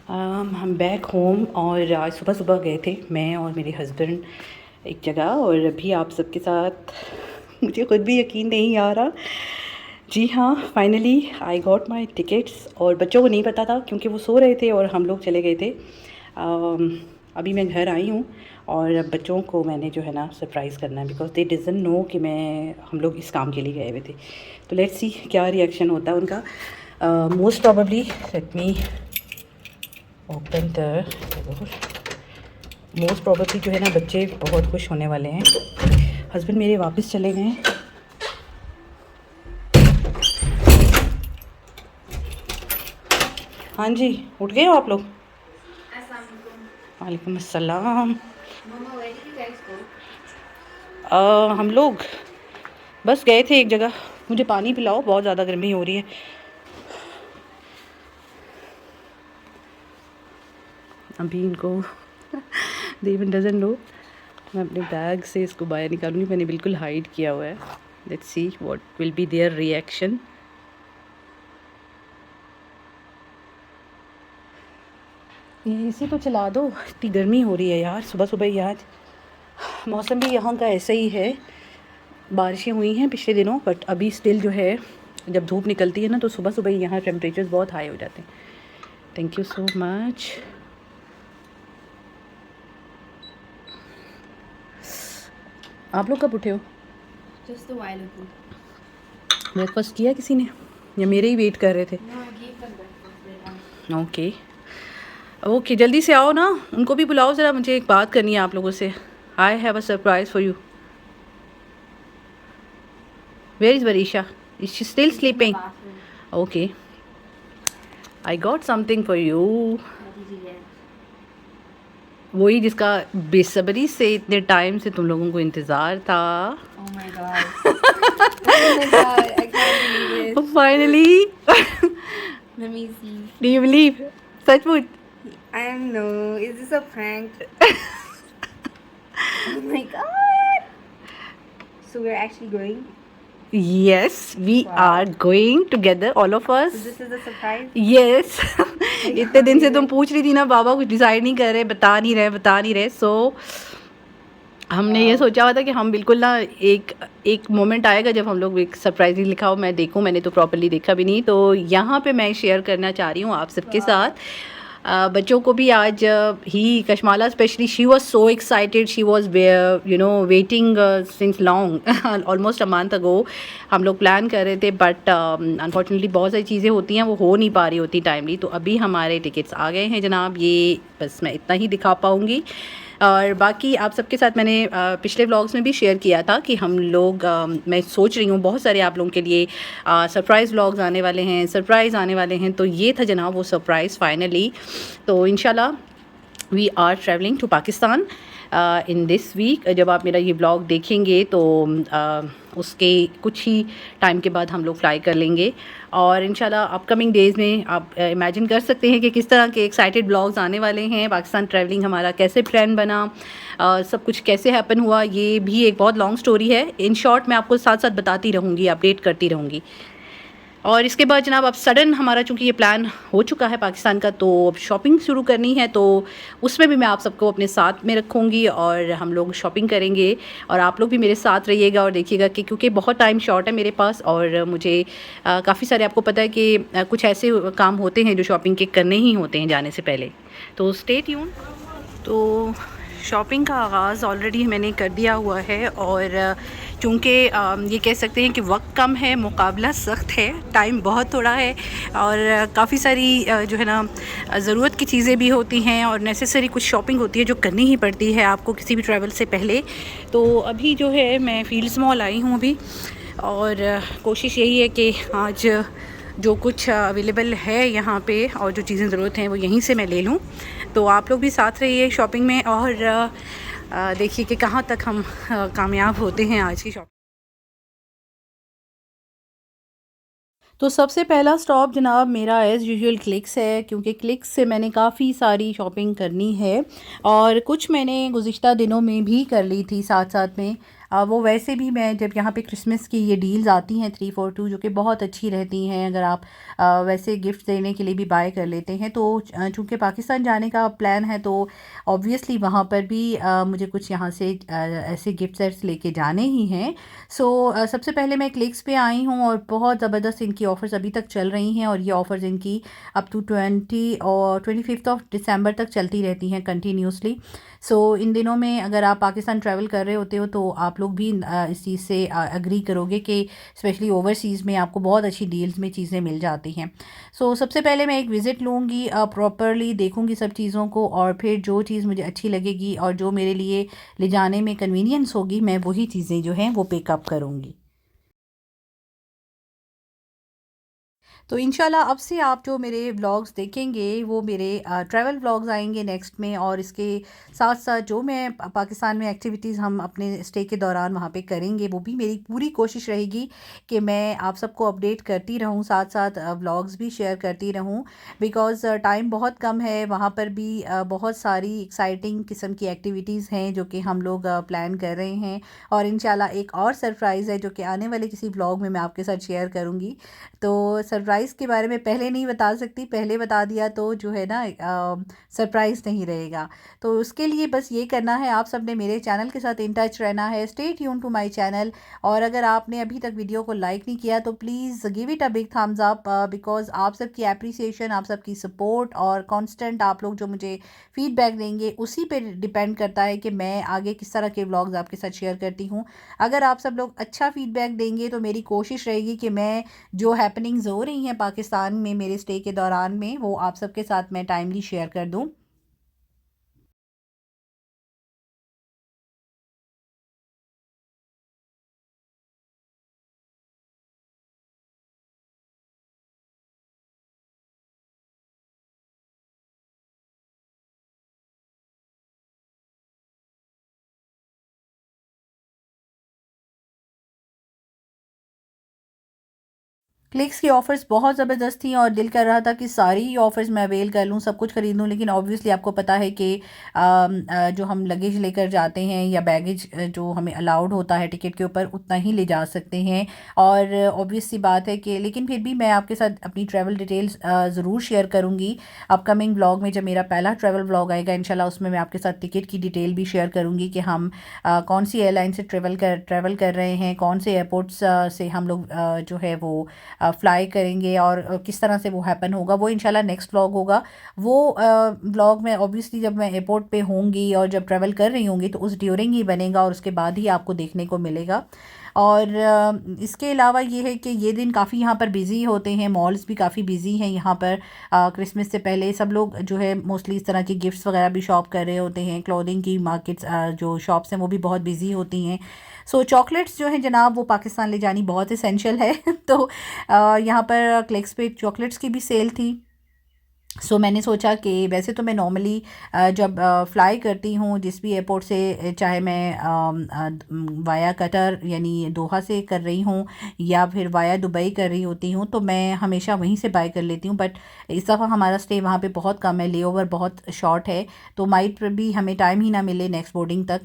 हम back home और आज सुबह सुबह गए थे मैं और मेरे हस्बैंड एक जगह, और अभी आप सबके साथ मुझे खुद भी यकीन नहीं आ रहा। जी हाँ, finally I got my tickets. और बच्चों को नहीं पता था क्योंकि वो सो रहे थे और हम लोग चले गए थे। अभी मैं घर आई हूँ और बच्चों को मैंने जो है ना सरप्राइज़ करना है, बिकॉज दे डजंट नो कि हम लोग इस काम के लिए गए हुए थे। तो लेट्स सी क्या रिएक्शन होता है उनका। Most probably let me open the door. Most probably जो है ना बच्चे बहुत खुश होने वाले हैं। हस्बैंड मेरे वापस चले गए हैं। हाँ जी, उठ गए हो आप लोग? वालेकुम अस्सलाम। हम लोग बस गए थे एक जगह। मुझे पानी पिलाओ, बहुत ज़्यादा गर्मी हो रही है। अभी इनको देवन डजन लो। मैं अपने बैग से इसको बाहर निकालूंगी। मैंने बिल्कुल हाइड किया हुआ है। Let's see what will be their reaction. AC तो चला दो, इतनी गर्मी हो रही है यार सुबह सुबह ही। आज मौसम भी यहाँ का ऐसा ही है। बारिशें हुई हैं पिछले दिनों, बट अभी स्टिल जो है जब धूप निकलती है ना तो सुबह सुबह ही यहाँ टेम्परेचर्स बहुत हाई हो जाते हैं। Thank you so much. आप लोग कब उठे हो? Just a while ago. Breakfast किया किसी ने या मेरे ही वेट कर रहे थे? No, I gave them breakfast later. Okay okay, जल्दी से आओ ना, उनको भी बुलाओ ज़रा, मुझे एक बात करनी है आप लोगों से। I have a surprise for you. Where is Varisha? Is she still She's in the sleeping? bathroom. Okay, I got something for you. What did you get? वही जिसका बेसब्री से इतने टाइम से तुम लोगों को इंतज़ार था। Oh my god. Oh my god, I can't believe it. Finally Let me see. Do you believe? सचमुच? I don't know. Is this a prank? Oh my god. So we're actually going? Yes, we are going together, all of us. So this is a surprise? Yes. इतने दिन से तुम पूछ रही थी ना, बाबा कुछ डिसाइड नहीं कर रहे, बता नहीं रहे। सो हमने ये सोचा हुआ था कि हम बिल्कुल ना एक मोमेंट आएगा जब हम लोग एक सरप्राइज लिखा हो। मैं देखूं, मैंने तो प्रॉपर्ली देखा भी नहीं, तो यहाँ पे मैं शेयर करना चाह रही हूँ आप सबके साथ। बच्चों को भी आज ही Kashmala specially she was so excited, she was waiting since long almost a month ago. हम लोग प्लान कर रहे थे, बट अनफॉर्चुनेटली बहुत सारी चीज़ें होती हैं वो हो नहीं पा रही होती टाइमली। तो अभी हमारे टिकट्स आ गए हैं जनाब। ये बस मैं इतना ही दिखा पाऊँगी, और बाकी आप सबके साथ मैंने पिछले व्लॉग्स में भी शेयर किया था कि हम लोग मैं सोच रही हूँ बहुत सारे आप लोगों के लिए सरप्राइज़ व्लॉग्स आने वाले हैं, सरप्राइज़ आने वाले हैं। तो ये था जनाब वो सरप्राइज़ फाइनली। तो इंशाल्लाह we are travelling to Pakistan in this week. जब आप मेरा ये ब्लॉग देखेंगे तो उसके कुछ ही टाइम के बाद हम लोग फ्लाई कर लेंगे, और इंशाल्लाह अपकमिंग डेज़ में आप इमेजिन कर सकते हैं कि किस तरह के एक्साइटेड ब्लॉग्स आने वाले हैं। पाकिस्तान ट्रैवलिंग हमारा कैसे प्लान बना, सब कुछ कैसे हैपन हुआ, ये भी एक बहुत लॉन्ग स्टोरी है। इन शॉर्ट मैं आपको साथ साथ बताती रहूँगी, अपडेट करती रहूँगी। और इसके बाद जनाब अब सडन हमारा चूँकि ये प्लान हो चुका है पाकिस्तान का, तो अब शॉपिंग शुरू करनी है। तो उसमें भी मैं आप सबको अपने साथ में रखूँगी और हम लोग शॉपिंग करेंगे, और आप लोग भी मेरे साथ रहिएगा और देखिएगा कि क्योंकि बहुत टाइम शॉर्ट है मेरे पास, और मुझे काफ़ी सारे आपको पता है कि कुछ ऐसे काम होते हैं जो शॉपिंग के करने ही होते हैं जाने से पहले। तो स्टे ट्यून। तो शॉपिंग का आगाज़ ऑलरेडी मैंने कर दिया हुआ है, और चूँकि ये कह सकते हैं कि वक्त कम है, मुकाबला सख्त है, टाइम बहुत थोड़ा है, और काफ़ी सारी जो है ना ज़रूरत की चीज़ें भी होती हैं, और नेसेसरी कुछ शॉपिंग होती है जो करनी ही पड़ती है आपको किसी भी ट्रैवल से पहले। तो अभी जो है मैं फील्ड्स मॉल आई हूँ अभी, और कोशिश यही है कि आज जो कुछ अवेलेबल है यहाँ पे और जो चीज़ें ज़रूरत हैं वो यहीं से मैं ले लूँ। तो आप लोग भी साथ रहिए शॉपिंग में, और देखिए कि कहाँ तक हम कामयाब होते हैं आज की शॉपिंग। तो सबसे पहला स्टॉप जनाब मेरा एज़ यूजुअल क्लिक्स है, क्योंकि क्लिक्स से मैंने काफ़ी सारी शॉपिंग करनी है, और कुछ मैंने गुज़िश्ता दिनों में भी कर ली थी साथ साथ में। वो वैसे भी मैं जब यहाँ पे क्रिसमस की ये डील्स आती हैं 342 जो कि बहुत अच्छी रहती हैं, अगर आप वैसे गिफ्ट देने के लिए भी बाय कर लेते हैं, तो चूँकि पाकिस्तान जाने का प्लान है तो ऑब्वियसली वहाँ पर भी मुझे कुछ यहाँ से ऐसे गिफ्ट सेट्स लेके जाने ही हैं। सो सबसे पहले मैं क्लिक्स पे आई हूँ और बहुत ज़बरदस्त इनकी ऑफ़र्स अभी तक चल रही हैं, और ये ऑफ़र्स इनकी अप टू 20 और 25 ऑफ दिसंबर तक चलती रहती हैं कंटिन्यूसली। सो इन दिनों में अगर आप पाकिस्तान ट्रैवल कर रहे होते हो तो आप लोग भी इस चीज़ से एग्री करोगे कि स्पेशली ओवरसीज़ में आपको बहुत अच्छी डील्स में चीज़ें मिल जाती हैं। सो सबसे पहले मैं एक विज़िट लूँगी, प्रॉपरली देखूँगी सब चीज़ों को, और फिर जो चीज़ मुझे अच्छी लगेगी और जो मेरे लिए ले जाने में कन्वीनियंस होगी, मैं वही चीज़ें जो हैं वो पिकअप करूँगी। तो इंशाल्लाह अब से आप जो मेरे व्लॉग्स देखेंगे वो मेरे ट्रैवल व्लॉग्स आएंगे नेक्स्ट में, और इसके साथ साथ जो मैं पाकिस्तान में एक्टिविटीज़ हम अपने स्टे के दौरान वहाँ पे करेंगे, वो भी मेरी पूरी कोशिश रहेगी कि मैं आप सबको अपडेट करती रहूँ, साथ साथ व्लॉग्स भी शेयर करती रहूँ, बिकॉज़ टाइम बहुत कम है। वहाँ पर भी बहुत सारी एक्साइटिंग किस्म की एक्टिविटीज़ हैं जो कि हम लोग प्लान कर रहे हैं, और इंशाल्लाह एक और सरप्राइज़ है जो कि आने वाले किसी व्लॉग में मैं आपके साथ शेयर करूँगी। तो सरप्राइज़ के बारे में पहले नहीं बता सकती, पहले बता दिया तो जो है ना सरप्राइज़ नहीं रहेगा। तो उसके लिए बस ये करना है, आप सब ने मेरे चैनल के साथ इन टच रहना है। Stay tune to my channel, और अगर आपने अभी तक वीडियो को लाइक नहीं किया तो please give it a big thumbs up, because आप सबकी एप्रिसिएशन, आप सबकी सपोर्ट और कांस्टेंट आप लोग जो मुझे फीडबैक देंगे उसी पे डिपेंड करता है कि मैं आगे किस तरह के व्लॉग्स आपके साथ शेयर करती हूँ। अगर आप सब लोग अच्छा फीडबैक देंगे तो मेरी कोशिश रहेगी कि मैं जो हैपनिंग्स हो रही हैं पाकिस्तान में मेरे स्टे के दौरान में, वो आप सबके साथ मैं टाइमली शेयर कर दूं। क्लिक्स की ऑफ़र्स बहुत ज़बरदस्त थी और दिल कर रहा था कि सारी ही ऑफ़र्स मैं अवेल कर लूँ, सब कुछ ख़रीद लूँ, लेकिन ऑब्वियसली आपको पता है कि जो हम लगेज लेकर जाते हैं या बैगेज जो हमें अलाउड होता है टिकट के ऊपर, उतना ही ले जा सकते हैं। और ऑब्वियस सी बात है कि लेकिन फिर भी मैं आपके साथ अपनी ट्रैवल डिटेल्स ज़रूर शेयर करूँगी अपकमिंग व्लॉग में। जब मेरा पहला ट्रैवल व्लॉग आएगा इंशाल्लाह, उसमें मैं आपके साथ टिकट की डिटेल भी शेयर करूँगी कि हम कौन सी एयरलाइन से ट्रैवल कर रहे हैं, कौन से एयरपोर्ट्स से हम लोग जो है वो फ्लाई करेंगे, और किस तरह से वो हैपन होगा, वो इंशाल्लाह नेक्स्ट व्लॉग होगा। वो व्लॉग में ऑब्वियसली जब मैं एयरपोर्ट पे होंगी और जब ट्रैवल कर रही होंगी तो उस ड्यूरिंग ही बनेगा, और उसके बाद ही आपको देखने को मिलेगा। और इसके अलावा ये है कि ये दिन काफ़ी यहाँ पर बिज़ी होते हैं, मॉल्स भी काफ़ी बिज़ी हैं यहाँ पर। क्रिसमस से पहले सब लोग जो है मोस्टली इस तरह की गिफ्ट्स वगैरह भी शॉप कर रहे होते हैं, क्लोथिंग की मार्केट्स जो शॉप्स हैं वो भी बहुत बिज़ी होती हैं। सो चॉकलेट्स जो हैं जनाब वो पाकिस्तान ले जानी बहुत इसेंशियल है तो यहाँ पर क्लिक्स पे चॉकलेट्स की भी सेल थी। सो मैंने सोचा कि वैसे तो मैं नॉर्मली जब फ़्लाई करती हूँ जिस भी एयरपोर्ट से, चाहे मैं वाया कतर यानी दोहा से कर रही हूँ या फिर वाया दुबई कर रही होती हूँ, तो मैं हमेशा वहीं से बाय कर लेती हूँ। बट इस दफ़ा हमारा स्टे वहाँ पे बहुत कम है, लेओवर बहुत शॉर्ट है, तो माइट भी हमें टाइम ही ना मिले नेक्स्ट बोर्डिंग तक,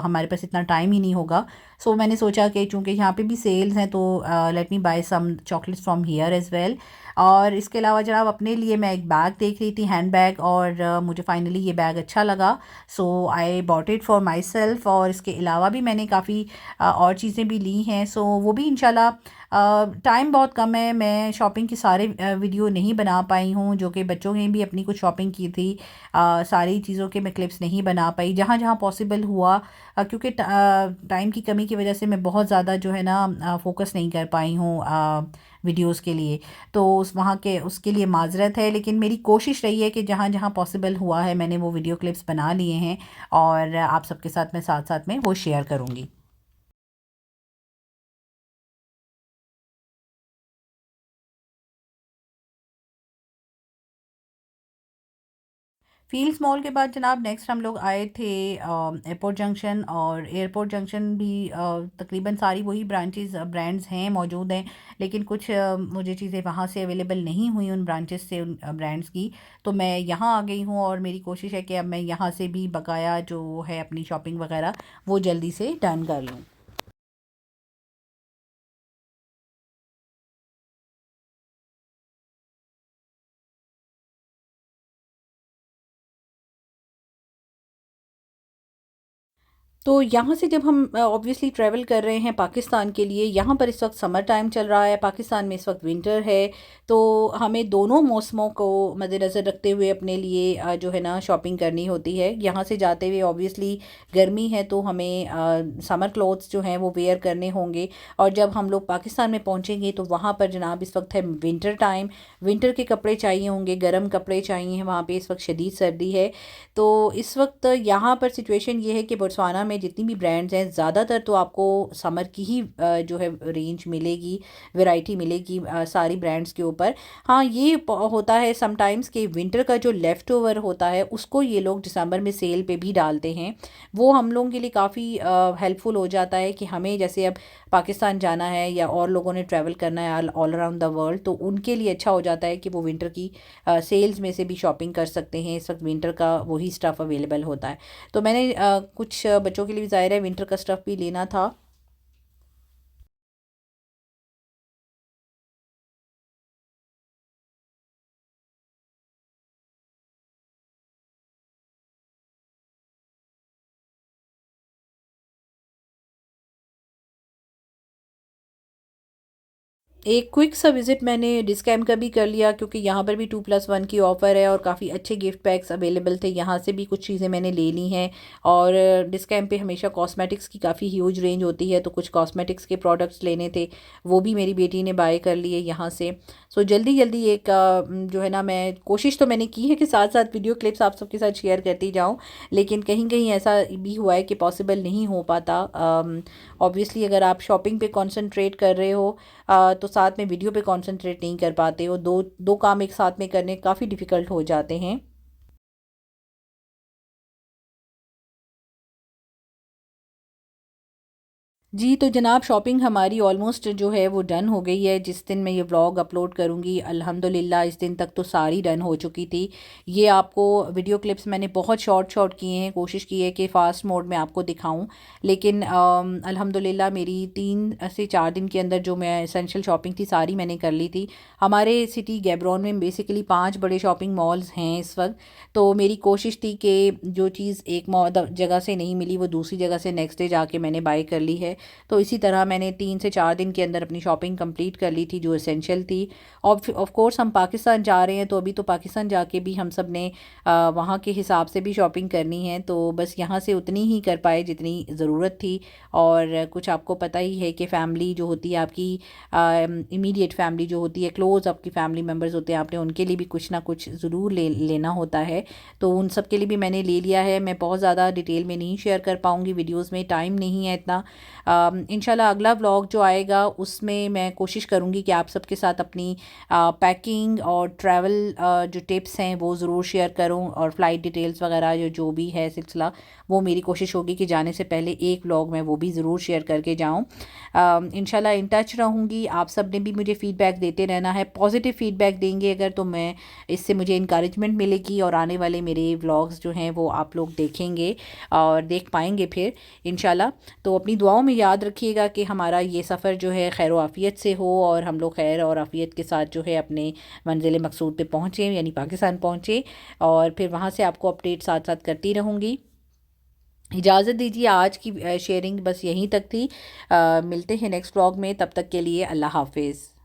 हमारे पास इतना टाइम ही नहीं होगा। सो मैंने सोचा कि चूँकि यहाँ पे भी सेल्स हैं तो let me buy some chocolates from here as well. और इसके अलावा जनाब अपने लिए मैं एक बैग देख रही थी, हैंड बैग, और मुझे फाइनली ये बैग अच्छा लगा, so I bought it for myself. और इसके अलावा भी मैंने काफ़ी और चीज़ें भी ली हैं, सो वो भी इंशाल्लाह। टाइम बहुत कम है, मैं शॉपिंग की सारे वीडियो नहीं बना पाई हूँ, जो कि बच्चों ने भी अपनी कुछ शॉपिंग की थी, सारी चीज़ों के मैं क्लिप्स नहीं बना पाई, जहाँ जहाँ पॉसिबल हुआ, क्योंकि टाइम की कमी की वजह से मैं बहुत ज़्यादा जो है ना फोकस नहीं कर पाई हूँ वीडियोस के लिए, तो उस वहाँ के उसके लिए माज़रत है। लेकिन मेरी कोशिश रही है कि जहाँ जहाँ पॉसिबल हुआ है मैंने वो वीडियो क्लिप्स बना लिए हैं, और आप सबके साथ मैं साथ साथ में वो शेयर करूँगी। फील्ड्स मॉल के बाद जनाब नेक्स्ट हम लोग आए थे एयरपोर्ट जंक्शन, और एयरपोर्ट जंक्शन भी तकरीबन सारी वही ब्रांचेस ब्रांड्स हैं मौजूद हैं, लेकिन कुछ मुझे चीज़ें वहाँ से अवेलेबल नहीं हुई उन ब्रांचेस से, उन ब्रांड्स की, तो मैं यहाँ आ गई हूँ, और मेरी कोशिश है कि अब मैं यहाँ से भी बकाया जो है अपनी शॉपिंग वगैरह वो जल्दी से डन कर लूँ। तो यहाँ से जब हम ऑब्वियसली ट्रैवल कर रहे हैं पाकिस्तान के लिए, यहाँ पर इस वक्त समर टाइम चल रहा है, पाकिस्तान में इस वक्त विंटर है, तो हमें दोनों मौसमों को मद्देनज़र रखते हुए अपने लिए जो है ना शॉपिंग करनी होती है। यहाँ से जाते हुए ऑब्वियसली गर्मी है तो हमें समर क्लोथ्स जो हैं वो वेयर करने होंगे, और जब हम लोग पाकिस्तान में पहुँचेंगे तो वहाँ पर जनाब इस वक्त है विंटर टाइम, विंटर के कपड़े चाहिए होंगे, गर्म कपड़े चाहिए, वहाँ पर इस वक्त शदीद सर्दी है। तो इस वक्त यहाँ पर सिचुएशन ये है कि बोत्सवाना में जितनी भी ब्रांड्स हैं ज़्यादातर तो आपको समर की ही जो है रेंज मिलेगी, वैरायटी मिलेगी सारी ब्रांड्स के ऊपर। हाँ, ये होता है समटाइम्स कि विंटर का जो लेफ़्ट ओवर होता है उसको ये लोग दिसंबर में सेल पे भी डालते हैं, वो हम लोगों के लिए काफ़ी हेल्पफुल हो जाता है कि हमें जैसे अब पाकिस्तान जाना है या और लोगों ने ट्रैवल करना है ऑल अराउंड द वर्ल्ड, तो उनके लिए अच्छा हो जाता है कि वो विंटर की सेल्स में से भी शॉपिंग कर सकते हैं। इस वक्त विंटर का वही स्टफ़ अवेलेबल होता है, तो मैंने कुछ बच्चों के लिए भी ज़ाहिर है विंटर का स्टफ़ भी लेना था। एक क्विक सा विज़िट मैंने डिस्कैम का भी कर लिया, क्योंकि यहाँ पर भी 2+1 की ऑफ़र है और काफ़ी अच्छे गिफ्ट पैक्स अवेलेबल थे, यहाँ से भी कुछ चीज़ें मैंने ले ली हैं। और डिस्कैम पे हमेशा कॉस्मेटिक्स की काफ़ी ह्यूज रेंज होती है, तो कुछ कॉस्मेटिक्स के प्रोडक्ट्स लेने थे, वो भी मेरी बेटी ने बाय कर लिए यहाँ से। सो जल्दी जल्दी एक जो है ना, मैं कोशिश तो मैंने की है कि साथ साथ वीडियो क्लिप्स आप सबके साथ शेयर करती जाऊँ, लेकिन कहीं कहीं ऐसा भी हुआ है कि पॉसिबल नहीं हो पाता। ऑब्वियसली अगर आप शॉपिंग पे कॉन्सेंट्रेट कर रहे हो तो साथ में वीडियो पे कंसंट्रेट नहीं कर पाते हो, दो दो काम एक साथ में करने काफ़ी डिफ़िकल्ट हो जाते हैं। जी, तो जनाब शॉपिंग हमारी ऑलमोस्ट जो है वो डन हो गई है। जिस दिन मैं ये व्लॉग अपलोड करूँगी अल्हम्दुलिल्लाह इस दिन तक तो सारी डन हो चुकी थी। ये आपको वीडियो क्लिप्स मैंने बहुत शॉर्ट शॉर्ट किए हैं, कोशिश की है कि फ़ास्ट मोड में आपको दिखाऊँ, लेकिन अल्हम्दुलिल्लाह मेरी 3 से 4 दिन के अंदर जो मैं एसेंशियल शॉपिंग थी सारी मैंने कर ली थी। हमारे सिटी गैब्रोन में बेसिकली 5 बड़े शॉपिंग मॉल्स हैं इस वक्त, तो मेरी कोशिश थी कि जो चीज़ एक जगह से नहीं मिली वो दूसरी जगह से नेक्स्ट डे जाके मैंने बाय कर ली है। तो इसी तरह मैंने 3 से 4 दिन के अंदर अपनी शॉपिंग कंप्लीट कर ली थी जो एसेंशियल थी। ऑफ कोर्स हम पाकिस्तान जा रहे हैं, तो अभी तो पाकिस्तान जाके भी हम सब ने वहाँ के हिसाब से भी शॉपिंग करनी है, तो बस यहाँ से उतनी ही कर पाए जितनी ज़रूरत थी। और कुछ आपको पता ही है कि फ़ैमिली जो होती है आपकी, इमीडिएट फैमिली जो होती है, क्लोज़ आपकी फैमिली मेम्बर्स होते हैं, आपने उनके लिए भी कुछ ना कुछ ज़रूर लेना होता है, तो उन सब के लिए भी मैंने ले लिया है। मैं बहुत ज़्यादा डिटेल में नहीं शेयर कर पाऊँगी वीडियोज़ में, टाइम नहीं है इतना। इंशाल्लाह अगला व्लॉग जो आएगा उसमें मैं कोशिश करूँगी कि आप सबके साथ अपनी पैकिंग और ट्रैवल जो टिप्स हैं वो ज़रूर शेयर करूँ, और फ़्लाइट डिटेल्स वगैरह जो भी है सिलसिला, वो मेरी कोशिश होगी कि जाने से पहले एक व्लॉग मैं वो भी ज़रूर शेयर करके जाऊँ। इंशाल्लाह इन टच रहूँगी। आप सब ने भी मुझे फ़ीडबैक देते रहना है, पॉजिटिव फ़ीडबैक देंगे अगर, तो मैं इससे मुझे इंकरेजमेंट मिलेगी और आने वाले मेरे व्लॉग्स जो हैं वो आप लोग देखेंगे और देख पाएंगे फिर इंशाल्लाह। तो अपनी दुआओं में याद रखिएगा कि हमारा ये सफ़र जो है खैर आफ़ियत से हो और हम लोग खैर और आफ़ियत के साथ जो है अपने मंजिल मकसूद पे पहुँचे, यानी पाकिस्तान पहुँचे, और फिर वहाँ से आपको अपडेट साथ साथ करती रहूँगी। इजाज़त दीजिए, आज की शेयरिंग बस यहीं तक थी। मिलते हैं नेक्स्ट व्लॉग में, तब तक के लिए अल्लाह हाफिज़।